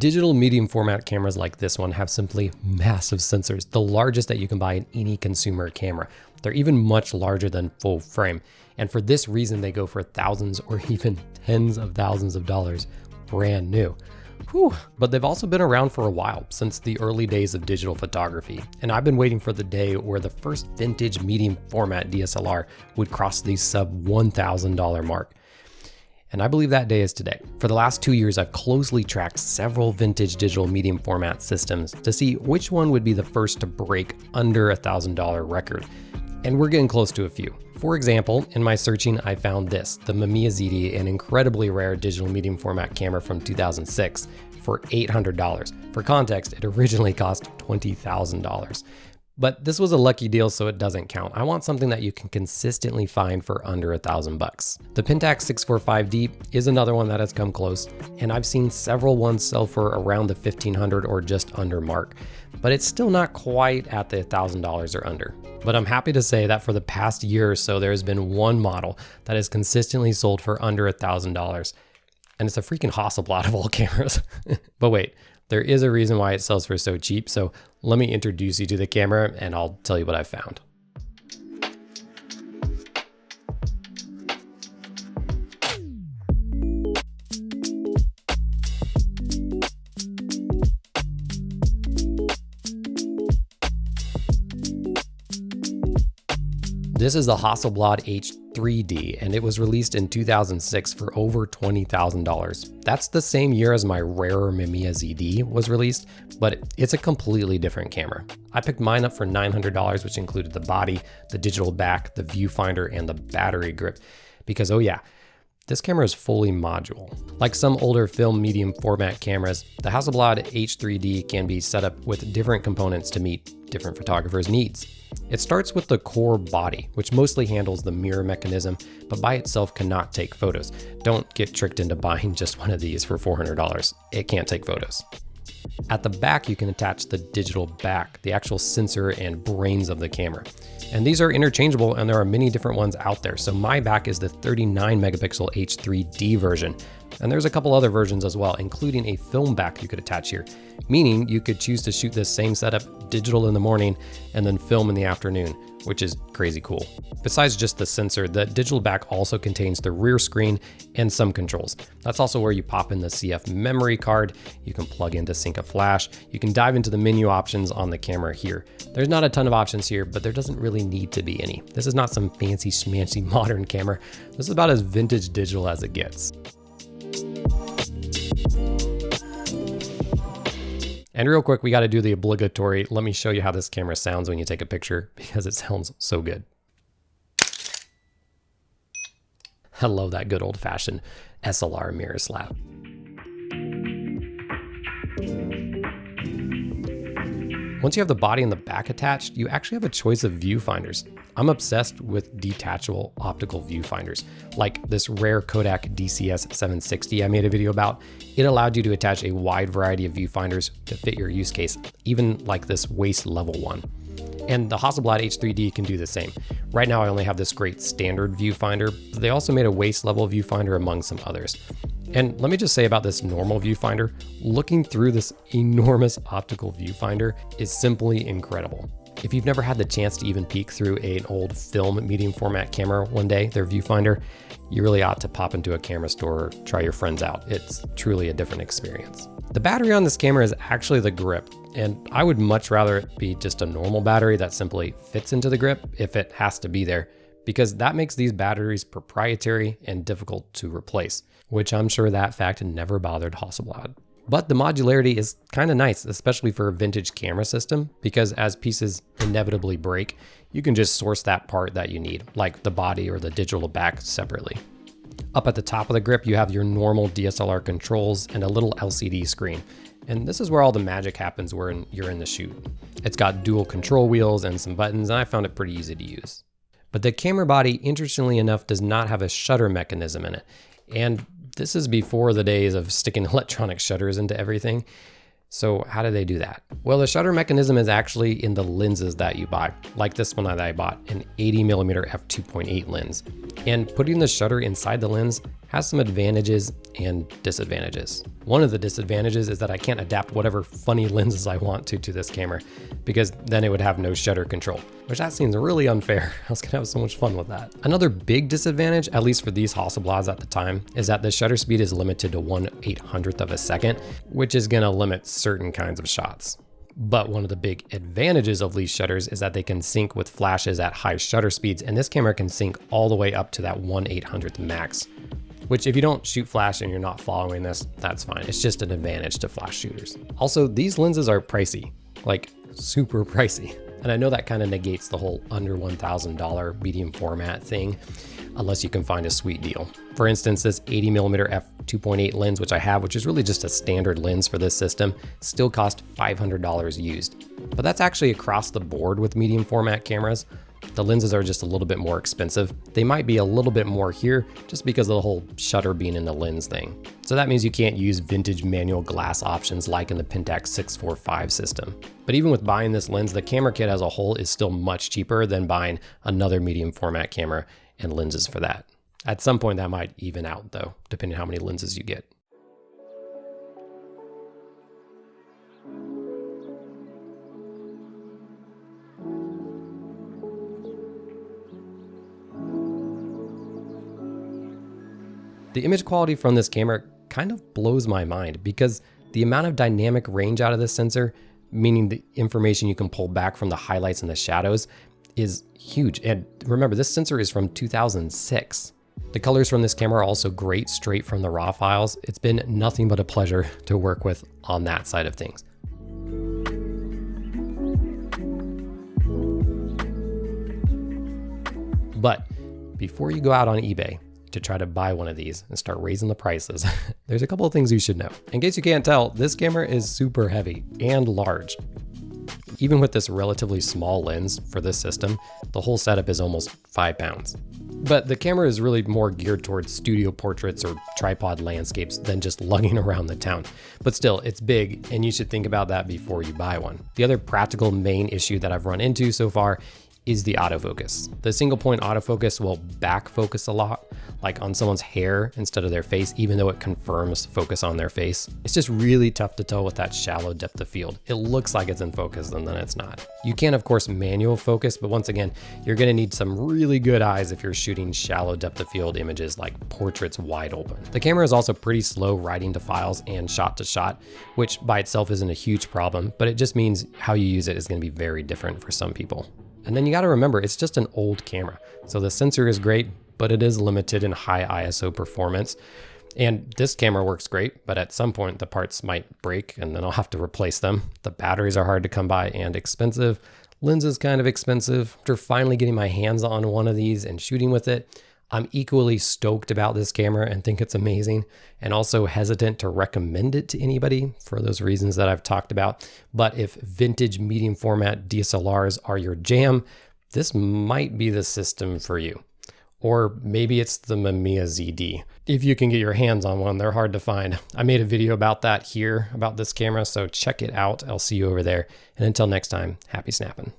Digital medium format cameras like this one have simply massive sensors, the largest that you can buy in any consumer camera. They're even much larger than full frame. And for this reason, they go for thousands or even tens of thousands of dollars brand new. Whew. But they've also been around for a while, since the early days of digital photography. And I've been waiting for the day where the first vintage medium format DSLR would cross the sub $1,000 mark. And I believe that day is today. For the last 2 years, I've closely tracked several vintage digital medium format systems to see which one would be the first to break under $1,000 record. And we're getting close to a few. For example, in my searching, I found this, the Mamiya ZD, an incredibly rare digital medium format camera from 2006 for $800. For context, it originally cost $20,000. But this was a lucky deal, so it doesn't count. I want something that you can consistently find for under $1,000. The Pentax 645D is another one that has come close, and I've seen several ones sell for around the $1,500 or just under mark, but it's still not quite at the $1,000 or under. But I'm happy to say that for the past year or so, there has been one model that has consistently sold for under $1,000, and it's a freaking Hasselblad of all cameras. But wait, there is a reason why it sells for so cheap, so let me introduce you to the camera and I'll tell you what I found. This is the Hasselblad H3D, and it was released in 2006 for over $20,000. That's the same year as my rarer Mamiya ZD was released, but it's a completely different camera. I picked mine up for $900, which included the body, the digital back, the viewfinder, and the battery grip. Because, oh yeah, this camera is fully modular. Like some older film medium format cameras, the Hasselblad H3D can be set up with different components to meet different photographers' needs. It starts with the core body, which mostly handles the mirror mechanism, but by itself cannot take photos. Don't get tricked into buying just one of these for $400. It can't take photos. At the back, you can attach the digital back, the actual sensor and brains of the camera. And these are interchangeable, and there are many different ones out there. So my back is the 39 megapixel H3D version. And there's a couple other versions as well, including a film back you could attach here, meaning you could choose to shoot this same setup digital in the morning and then film in the afternoon, which is crazy cool. Besides just the sensor, the digital back also contains the rear screen and some controls. That's also where you pop in the CF memory card, you can plug in to sync a flash, you can dive into the menu options on the camera here. There's not a ton of options here, but there doesn't really need to be any. This is not some fancy schmancy modern camera. This is about as vintage digital as it gets. And real quick, we got to do the obligatory, let me show you how this camera sounds when you take a picture, because it sounds so good. I love that good old-fashioned SLR mirror slap. Once you have the body and the back attached, you actually have a choice of viewfinders. I'm obsessed with detachable optical viewfinders, like this rare Kodak DCS 760 I made a video about. It allowed you to attach a wide variety of viewfinders to fit your use case, even like this waist level one. And the Hasselblad H3D can do the same. Right now I only have this great standard viewfinder, but they also made a waist level viewfinder among some others. And let me just say about this normal viewfinder, looking through this enormous optical viewfinder is simply incredible. If you've never had the chance to even peek through an old film medium format camera one day, their viewfinder, you really ought to pop into a camera store or try your friends out. It's truly a different experience. The battery on this camera is actually the grip, and I would much rather it be just a normal battery that simply fits into the grip if it has to be there, because that makes these batteries proprietary and difficult to replace, which I'm sure that fact never bothered Hasselblad. But the modularity is kind of nice, especially for a vintage camera system, because as pieces inevitably break, you can just source that part that you need, like the body or the digital back separately. Up at the top of the grip, you have your normal DSLR controls and a little LCD screen. And this is where all the magic happens when you're in the shoot. It's got dual control wheels and some buttons, and I found it pretty easy to use. But the camera body, interestingly enough, does not have a shutter mechanism in it. And this is before the days of sticking electronic shutters into everything. So how do they do that? Well, the shutter mechanism is actually in the lenses that you buy, like this one that I bought, an 80mm f2.8 lens. And putting the shutter inside the lens has some advantages and disadvantages. One of the disadvantages is that I can't adapt whatever funny lenses I want to this camera, because then it would have no shutter control, which that seems really unfair. I was gonna have so much fun with that. Another big disadvantage, at least for these Hasselblads at the time, is that the shutter speed is limited to 1/800th of a second, which is gonna limit certain kinds of shots. But one of the big advantages of these shutters is that they can sync with flashes at high shutter speeds, and this camera can sync all the way up to that 1/800th max. Which if you don't shoot flash and you're not following this, that's fine. It's just an advantage to flash shooters. Also, these lenses are pricey, like super pricey. And I know that kind of negates the whole under $1,000 medium format thing, unless you can find a sweet deal. For instance, this 80mm f2.8 lens, which I have, which is really just a standard lens for this system, still cost $500 used. But that's actually across the board with medium format cameras. The lenses are just a little bit more expensive. They might be a little bit more here just because of the whole shutter being in the lens thing. So that means you can't use vintage manual glass options like in the Pentax 645 system. But even with buying this lens, the camera kit as a whole is still much cheaper than buying another medium format camera and lenses for that. At some point that might even out though, depending on how many lenses you get. The image quality from this camera kind of blows my mind because the amount of dynamic range out of this sensor, meaning the information you can pull back from the highlights and the shadows, is huge. And remember, this sensor is from 2006. The colors from this camera are also great straight from the raw files. It's been nothing but a pleasure to work with on that side of things. But before you go out on eBay to try to buy one of these and start raising the prices, there's a couple of things you should know. In case you can't tell, this camera is super heavy and large. Even with this relatively small lens for this system, the whole setup is almost 5 pounds. But the camera is really more geared towards studio portraits or tripod landscapes than just lugging around the town. But still, it's big, and you should think about that before you buy one. The other practical main issue that I've run into so far is the autofocus. The single point autofocus will back focus a lot, like on someone's hair instead of their face, even though it confirms focus on their face. It's just really tough to tell with that shallow depth of field. It looks like it's in focus and then it's not. You can of course manual focus, but once again, you're gonna need some really good eyes if you're shooting shallow depth of field images like portraits wide open. The camera is also pretty slow writing to files and shot to shot, which by itself isn't a huge problem, but it just means how you use it is gonna be very different for some people. And then you gotta remember, it's just an old camera. So the sensor is great, but it is limited in high ISO performance. And this camera works great, but at some point the parts might break and then I'll have to replace them. The batteries are hard to come by and expensive. Lens is kind of expensive. After finally getting my hands on one of these and shooting with it, I'm equally stoked about this camera and think it's amazing, and also hesitant to recommend it to anybody for those reasons that I've talked about. But if vintage medium format DSLRs are your jam, this might be the system for you. Or maybe it's the Mamiya ZD. If you can get your hands on one, they're hard to find. I made a video about that here, about this camera, so check it out. I'll see you over there. And until next time, happy snapping.